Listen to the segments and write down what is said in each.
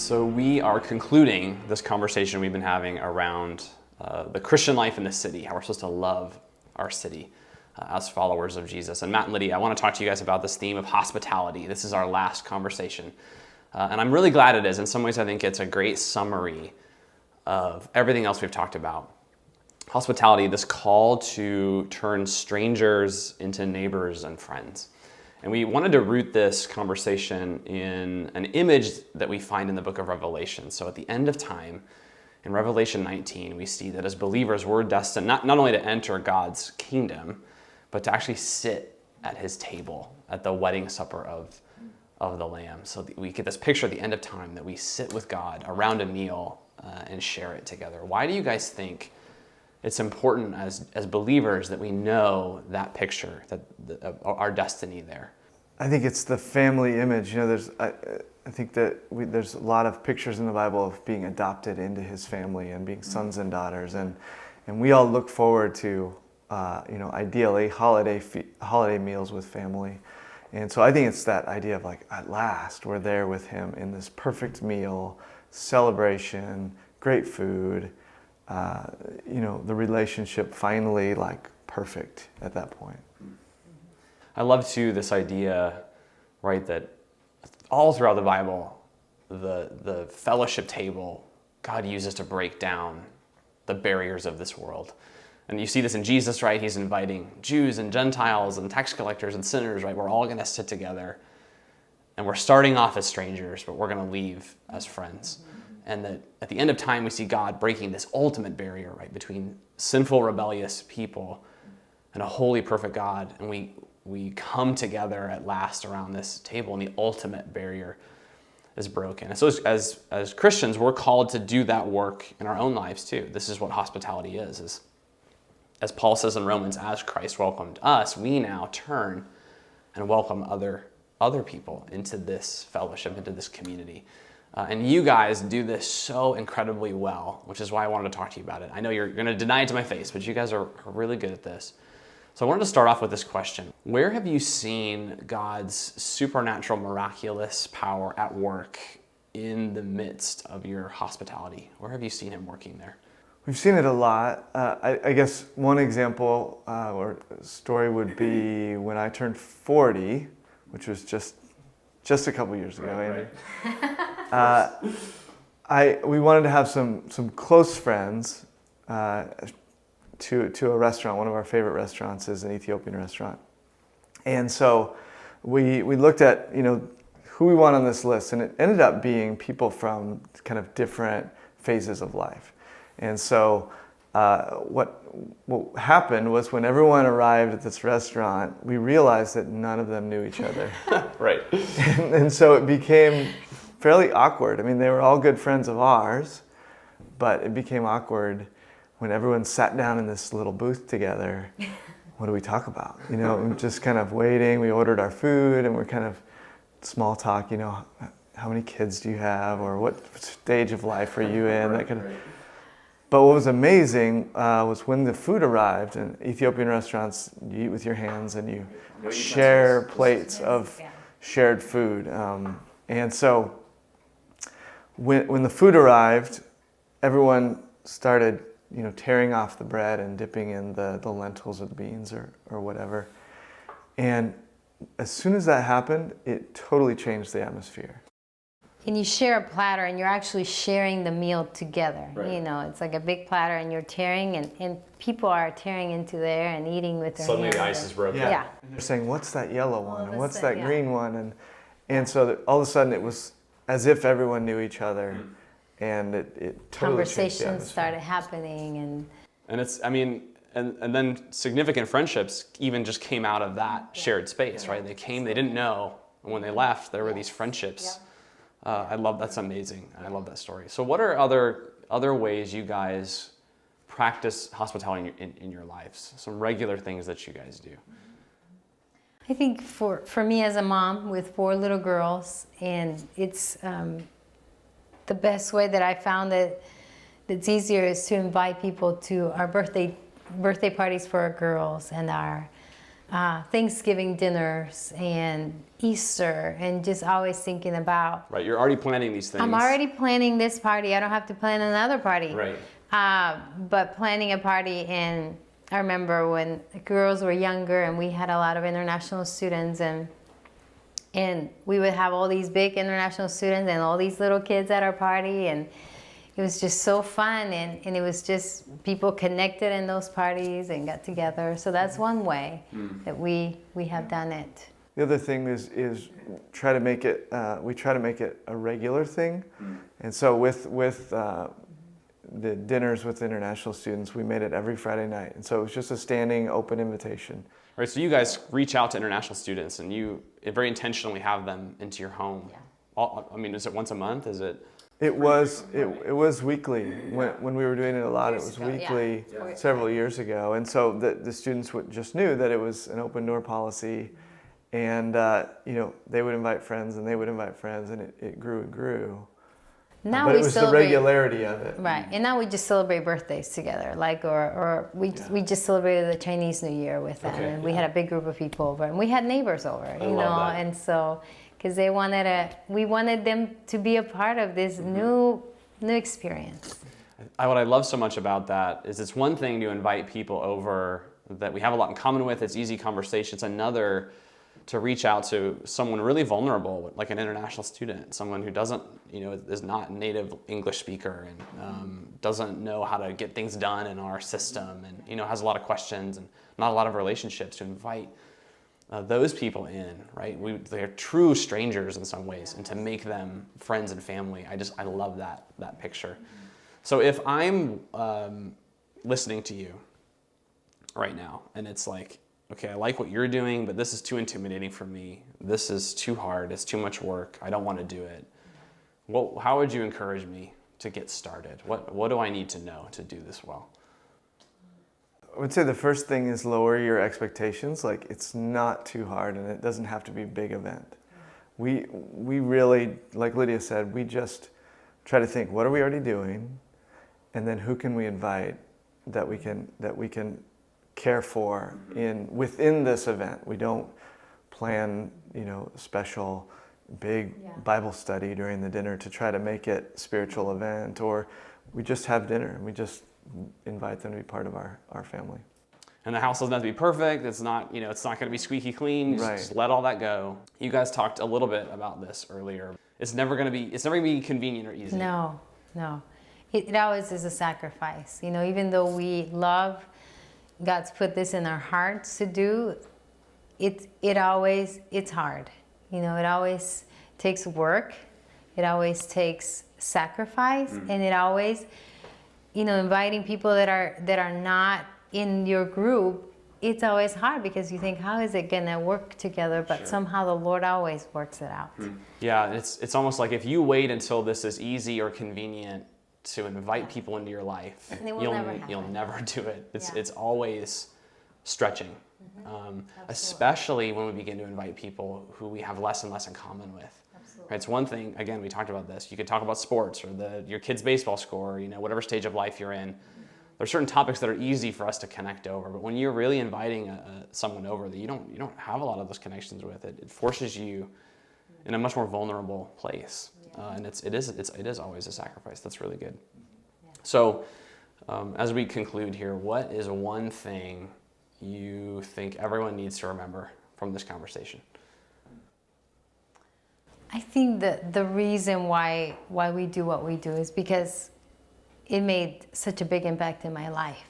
So we are concluding this conversation we've been having around the Christian life in the city, how we're supposed to love our city as followers of Jesus. And Matt and Lydia, I want to talk to you guys about this theme of hospitality. This is our last conversation. And I'm really glad it is. In some ways, I think it's a great summary of everything else we've talked about. Hospitality, this call to turn strangers into neighbors and friends. And we wanted to root this conversation in an image that we find in the book of Revelation. So at the end of time, in Revelation 19, we see that as believers, we're destined not only to enter God's kingdom, but to actually sit at his table at the wedding supper of the Lamb. So we get this picture at the end of time that we sit with God around a meal and share it together. Why do you guys think it's important as believers that we know that picture, that our destiny there? I think it's the family image. You know, I think that there's a lot of pictures in the Bible of being adopted into his family and being sons and daughters, and we all look forward to, ideally holiday meals with family. And so I think it's that idea of like, at last, we're there with him in this perfect meal, celebration, great food. The relationship finally like perfect at that point. I love too this idea, right, that all throughout the Bible, the fellowship table, God uses to break down the barriers of this world. And you see this in Jesus, right? He's inviting Jews and Gentiles and tax collectors and sinners, right? We're all going to sit together. And we're starting off as strangers, but we're going to leave as friends. And that at the end of time, we see God breaking this ultimate barrier, right, between sinful, rebellious people and a holy, perfect God. And we come together at last around this table, and the ultimate barrier is broken. And so as Christians, we're called to do that work in our own lives too. This is what hospitality is as Paul says in Romans, as Christ welcomed us, we now turn and welcome other people into this fellowship, into this community. And you guys do this so incredibly well, which is why I wanted to talk to you about it. I know you're going to deny it to my face, but you guys are really good at this. So I wanted to start off with this question. Where have you seen God's supernatural, miraculous power at work in the midst of your hospitality? Where have you seen him working there? We've seen it a lot. I guess one example or story would be when I turned 40, which was just a couple years ago. Right. We wanted to have some close friends to a restaurant. One of our favorite restaurants is an Ethiopian restaurant, and so we looked at who we want on this list, and it ended up being people from kind of different phases of life. And so what happened was when everyone arrived at this restaurant, we realized that none of them knew each other. Right. And so it became fairly awkward. I mean, they were all good friends of ours, but it became awkward when everyone sat down in this little booth together. What do we talk about? Just kind of waiting. We ordered our food and we're kind of small talk, how many kids do you have, or what stage of life are you in, that kind of. But what was amazing was when the food arrived. In Ethiopian restaurants, you eat with your hands and you share plates of shared food. And so when the food arrived, everyone started tearing off the bread and dipping in the lentils or the beans or whatever. And as soon as that happened, it totally changed the atmosphere. And you share a platter and you're actually sharing the meal together. Right. It's like a big platter and you're tearing and people are tearing into there and eating with their Suddenly hands. the ice is broken. Yeah. And they're saying, what's that yellow one? And what's that yeah. green one? And so all of a sudden it was as if everyone knew each other. And it totally changed the Conversations atmosphere. started happening And it's, and then significant friendships even just came out of that shared space, right? They didn't know, and when they left, there were these friendships. That's amazing. I love that story. So what are other ways you guys practice hospitality in your lives? Some regular things that you guys do? I think for me as a mom with 4 little girls, and it's the best way that I found that's easier is to invite people to our birthday parties for our girls and our Thanksgiving dinners and Easter, and just always thinking about. Right, you're already planning these things. I'm already planning this party. I don't have to plan another party. Right. But planning a party, and I remember when the girls were younger and we had a lot of international students, and we would have all these big international students and all these little kids at our party, and it was just so fun, and it was just people connected in those parties and got together. So that's one way that we have done it. The other thing is try to make it. We try to make it a regular thing, and so with the dinners with international students, we made it every Friday night, and so it was just a standing open invitation. Right, so you guys reach out to international students, and you very intentionally have them into your home. Yeah. I mean, is it once a month? Is it? It was weekly. When we were doing it a lot, it was weekly several years ago. And so the students just knew that it was an open door policy, and they would invite friends and they would invite friends, and it grew and grew. Now but we it was celebrate, the regularity of it. Right, and now we just celebrate birthdays together, or we just celebrated the Chinese New Year with them, and we had a big group of people over, and we had neighbors over, and so because we wanted them to be a part of this new experience. What I love so much about that is it's one thing to invite people over that we have a lot in common with. It's easy conversation. It's another to reach out to someone really vulnerable, like an international student, someone who doesn't, is not a native English speaker and doesn't know how to get things done in our system, and has a lot of questions and not a lot of relationships. To invite those people in, right? They're true strangers in some ways, and to make them friends and family. I love that picture. So if I'm listening to you right now, and it's like, okay, I like what you're doing, but this is too intimidating for me. This is too hard. It's too much work. I don't want to do it. Well, how would you encourage me to get started? What do I need to know to do this well? I would say the first thing is lower your expectations. Like, it's not too hard, and it doesn't have to be a big event. We really, like Lydia said, we just try to think, what are we already doing? And then who can we invite that we can care for within this event. We don't plan, special big Bible study during the dinner to try to make it a spiritual event, or we just have dinner and we just invite them to be part of our family. And the house doesn't have to be perfect. It's not, it's not going to be squeaky clean. Just let all that go. You guys talked a little bit about this earlier. It's never going to be convenient or easy. No. It always is a sacrifice. Even though we love, God's put this in our hearts to do, it's hard. It always takes work. It always takes sacrifice, and it always, inviting people that are not in your group, it's always hard because you think, how is it gonna work together? But somehow the Lord always works it out. Yeah, it's almost like if you wait until this is easy or convenient to invite people into your life, you'll never do it. It's always stretching, especially when we begin to invite people who we have less and less in common with. Right? It's one thing, again, we talked about this, you could talk about sports or your kid's baseball score, whatever stage of life you're in. There's certain topics that are easy for us to connect over, but when you're really inviting someone over that you don't have a lot of those connections with, it forces you in a much more vulnerable place, and it is always a sacrifice. That's really good. So, as we conclude here, what is one thing you think everyone needs to remember from this conversation? I think that the reason why we do what we do is because it made such a big impact in my life.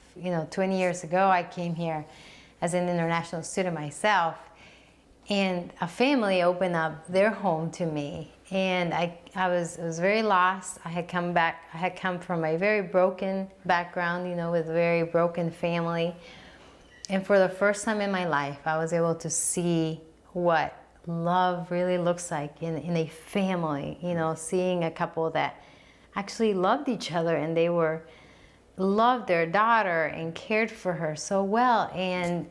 20 years ago, I came here as an international student myself, and a family opened up their home to me, and I was very lost. I had come from a very broken background, with a very broken family, and for the first time in my life, I was able to see what love really looks like in a family. Seeing a couple that actually loved each other, and they loved their daughter and cared for her so well, and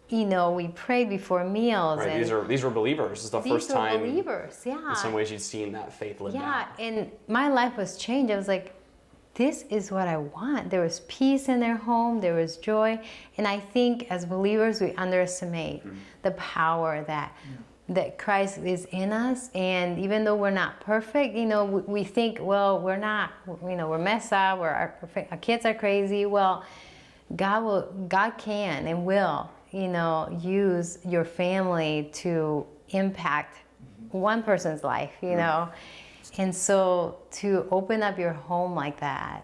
we prayed before meals. Right, and these were believers. This is the first time. Believers, yeah. In some ways, you'd seen that faith lived out. Yeah, and my life was changed. I was like, this is what I want. There was peace in their home, there was joy. And I think as believers, we underestimate the power that Christ is in us. And even though we're not perfect, you know, we think, well, we're not, you know, we're messed up, or our kids are crazy. Well, God can and will, you know, use your family to impact one person's life, you know. And so to open up your home like that,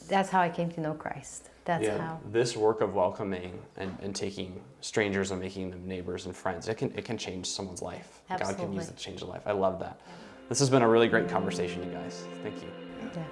that's how I came to know Christ. That's how. This work of welcoming and taking strangers and making them neighbors and friends, it can change someoe's life. Absolutely. God can use it to change a life. I love that. This has been a really great conversation, you guys. Thank you. Yeah.